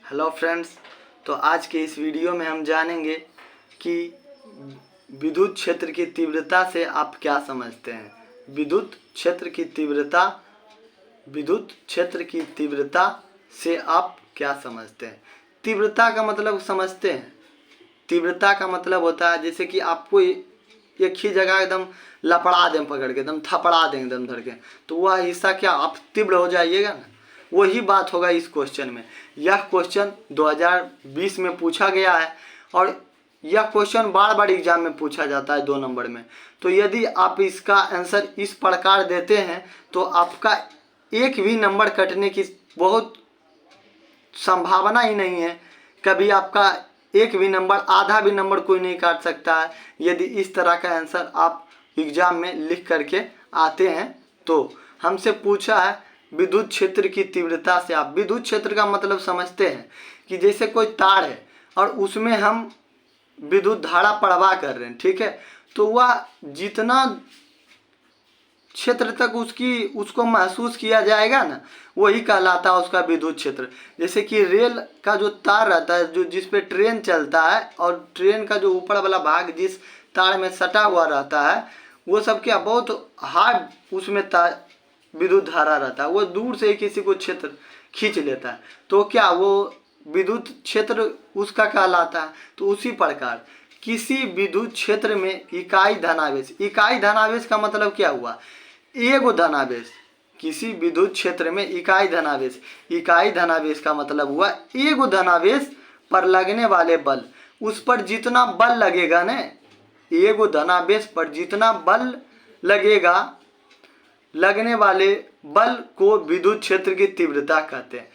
Hello friends, तो आज के इस वीडियो में हम जानेंगे कि विद्युत क्षेत्र की तीव्रता से आप क्या समझते हैं। विद्युत क्षेत्र की तीव्रता से आप क्या समझते हैं। तीव्रता का मतलब समझते हैं। तीव्रता का मतलब होता है जैसे कि आपको एक ही जगह एकदम लपड़ा दें, पकड़ के एकदम थपड़ा दें एकदम धर के, तो वह हिस्सा क्या आप तीव्र हो जाइएगा ना। वही बात होगा इस क्वेश्चन में। यह क्वेश्चन 2020 में पूछा गया है और यह क्वेश्चन बार बार एग्जाम में पूछा जाता है 2 नंबर में। तो यदि आप इसका आंसर इस प्रकार देते हैं तो आपका एक भी नंबर कटने की बहुत संभावना ही नहीं है। कभी आपका एक भी नंबर, आधा भी नंबर कोई नहीं काट सकता है यदि इस तरह का आंसर आप एग्जाम में लिख करके आते हैं। तो हमसे पूछा है विद्युत क्षेत्र की तीव्रता से आप विद्युत क्षेत्र का मतलब समझते हैं कि जैसे कोई तार है और उसमें हम विद्युत धारा प्रवाह कर रहे हैं, ठीक है, तो वह जितना क्षेत्र तक उसको महसूस किया जाएगा ना, वही कहलाता है उसका विद्युत क्षेत्र। जैसे कि रेल का जो तार रहता है, जो जिस पे ट्रेन चलता है, और ट्रेन का जो ऊपर वाला भाग जिस तार में सटा हुआ रहता है, वो सब क्या बहुत हार्ड उसमें विद्युत धारा रहता है, वो दूर से ही किसी को क्षेत्र खींच लेता है, तो क्या वो विद्युत क्षेत्र उसका कहलाता है। तो उसी प्रकार किसी विद्युत क्षेत्र में इकाई धनावेश का मतलब क्या हुआ, एगो धनावेश। किसी विद्युत क्षेत्र में इकाई धनावेश का मतलब हुआ एगो धनावेश पर लगने वाले बल। उस पर जितना बल लगेगा ना, एगो धनावेश पर जितना बल लगेगा, लगने वाले बल को विद्युत क्षेत्र की तीव्रता कहते हैं।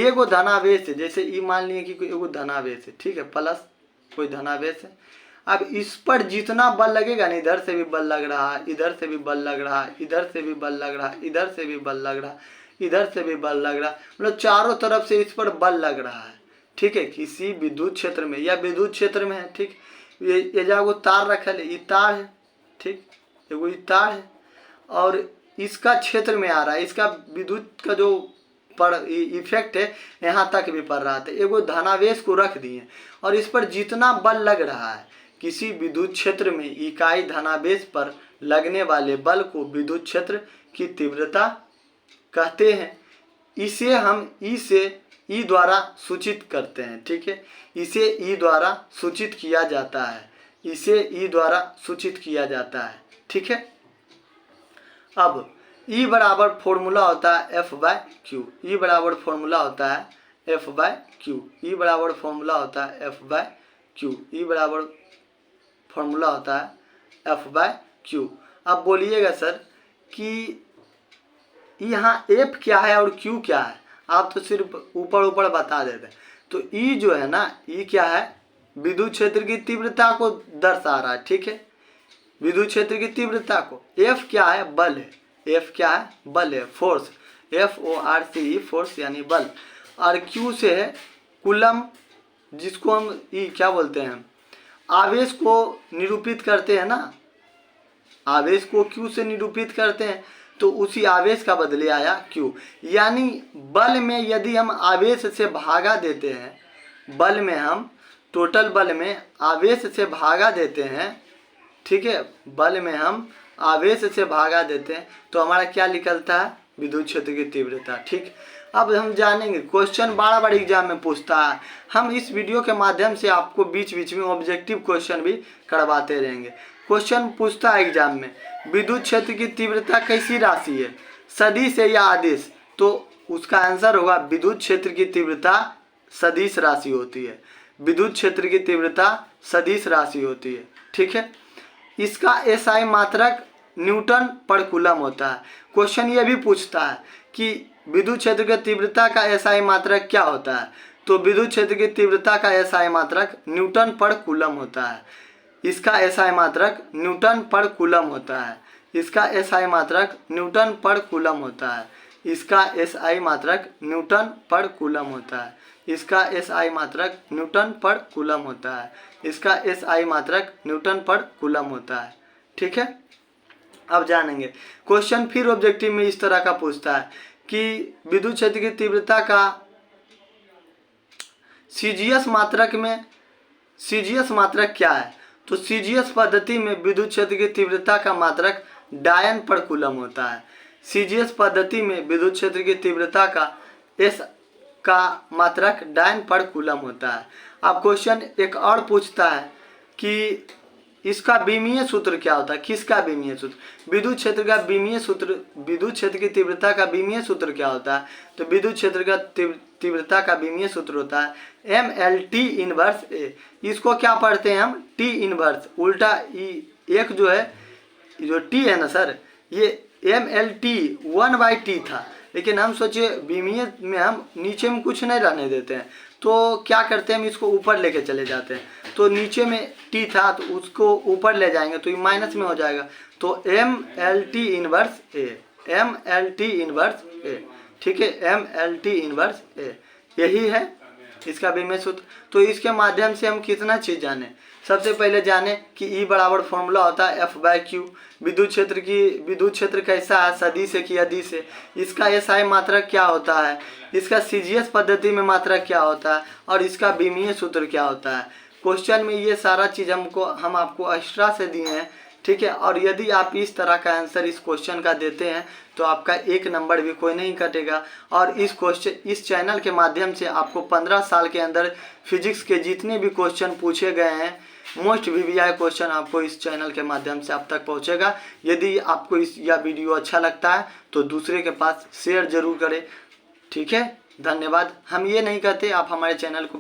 एगो धनावेश है, जैसे ये मान लिए कि कोई एगो धनावेश है, ठीक है, प्लस कोई धनावेश है। अब इस पर जितना बल लगेगा ना, इधर से भी बल लग रहा है, इधर से भी बल लग रहा है, इधर से भी बल लग रहा है, इधर से भी बल लग रहा है, इधर से भी बल लग रहा है, मतलब चारों तरफ से इस पर बल लग रहा है, ठीक है, किसी विद्युत क्षेत्र में या विद्युत क्षेत्र में है, ठीक। ये जागो तार रखल है, ये तार है, ठीक, एगो ये तार है और इसका क्षेत्र में आ रहा है, इसका विद्युत का जो इफेक्ट है यहाँ तक भी पड़ रहा था। एगो धनावेश को रख दिए और इस पर जितना बल लग रहा है, किसी विद्युत क्षेत्र में इकाई धनावेश पर लगने वाले बल को विद्युत क्षेत्र की तीव्रता कहते हैं। इसे हम ई द्वारा सूचित करते हैं, ठीक है, इसे ई द्वारा सूचित किया जाता है, ठीक है। अब E बराबर फॉर्मूला होता है F/Q, E बराबर फॉर्मूला होता है F/Q, E बराबर फॉर्मूला होता है F/Q, E बराबर फॉर्मूला होता है F/Q। अब बोलिएगा सर कि यहाँ F क्या है और Q क्या है, आप तो सिर्फ ऊपर बता देते हैं। तो E जो है ना, E क्या है, विद्युत क्षेत्र की तीव्रता को दर्शा रहा है, ठीक है, विद्युत क्षेत्र की तीव्रता को। F क्या है, बल है, F क्या है, बल है, फोर्स, FORCE, फोर्स यानी बल। और Q से है कूलम, जिसको हम क्या बोलते हैं, आवेश को निरूपित करते हैं ना, आवेश को Q से निरूपित करते हैं, तो उसी आवेश का बदले आया Q। यानी बल में यदि हम आवेश से भागा देते हैं, बल में हम टोटल बल में आवेश से भागा देते हैं, ठीक है, बल में हम आवेश से भागा देते हैं तो हमारा क्या निकलता है, विद्युत क्षेत्र की तीव्रता, ठीक। अब हम जानेंगे, क्वेश्चन बार एग्जाम में पूछता है, हम इस वीडियो के माध्यम से आपको बीच में ऑब्जेक्टिव क्वेश्चन भी करवाते रहेंगे। क्वेश्चन पूछता है एग्जाम में, विद्युत क्षेत्र की तीव्रता कैसी राशि है, सदिश है या आदिश, तो उसका आंसर होगा विद्युत क्षेत्र की तीव्रता सदिश राशि होती है, विद्युत क्षेत्र की तीव्रता सदिश राशि होती है, ठीक है। इसका SI मात्रक न्यूटन पर कूलम होता है। क्वेश्चन ये भी पूछता है कि विद्युत क्षेत्र की तीव्रता का SI मात्रक क्या होता है, तो विद्युत क्षेत्र की तीव्रता का SI मात्रक न्यूटन पर कूलम होता है। इसका SI मात्रक न्यूटन पर कूलम होता है, इसका SI मात्रक न्यूटन पर कूलम होता है, इसका SI मात्रक न्यूटन पर कूलम होता है, इसका SI मात्रक न्यूटन पर कूलम होता है, इसका SI मात्रक न्यूटन पर कूलम होता है, ठीक है। अब जानेंगे, क्वेश्चन फिर ऑब्जेक्टिव में इस तरह का पूछता है कि विद्युत क्षेत्र की तीव्रता का सीजीएस मात्रक क्या है? तो सीजीएस पद्धति में विद्युत क्षेत्र की तीव्रता का मात्रक डायन पर कूलम होता है। सीजीएस पद्धति में विद्युत क्षेत्र की तीव्रता का एस का मात्रक डायन पर कूलम होता है। अब क्वेश्चन एक और पूछता है कि इसका विमीय सूत्र क्या होता है? किसका विमीय सूत्र? विद्युत क्षेत्र का विमीय सूत्र, विद्युत क्षेत्र की तीव्रता का विमीय सूत्र क्या होता है? तो विद्युत क्षेत्र का तीव्रता का विमीय सूत्र होता है MLT इनवर्स A। इसको क्या पढ़ते हैं हम? T इनवर्स, उल्टा एक जो है, जो T है ना सर, ये MLT 1/T था, लेकिन हम सोचे विमीय में हम नीचे में कुछ नहीं रहने देते हैं, तो क्या करते हैं, हम इसको ऊपर लेके चले जाते हैं। तो नीचे में T था तो उसको ऊपर ले जाएंगे तो ये माइनस में हो जाएगा। तो MLT inverse A, MLT inverse A, ठीक है, MLT इनवर्स A यही है इसका विमीय सूत्र। तो इसके माध्यम से हम कितना चीज़ जाने? सबसे पहले जाने कि E बराबर फॉर्मूला होता है F/Q। विद्युत क्षेत्र कैसा है? सदिश से कि अदिश से? इसका SI मात्रक क्या होता है? इसका CGS पद्धति में मात्रक क्या होता है? और इसका विमीय सूत्र क्या होता है? क्वेश्चन में ये सारा चीज़ हम आपको एक्स्ट्रा से दिए हैं, ठीक है। और यदि आप इस तरह का आंसर इस क्वेश्चन का देते हैं तो आपका 1 नंबर भी कोई नहीं कटेगा। और इस चैनल के माध्यम से आपको 15 साल के अंदर फिजिक्स के जितने भी क्वेश्चन पूछे गए हैं, मोस्ट VVI क्वेश्चन आपको इस चैनल के माध्यम से आप तक पहुंचेगा। यदि आपको यह वीडियो अच्छा लगता है तो दूसरे के पास शेयर जरूर करें, ठीक है। धन्यवाद। हम ये नहीं कहते आप हमारे चैनल को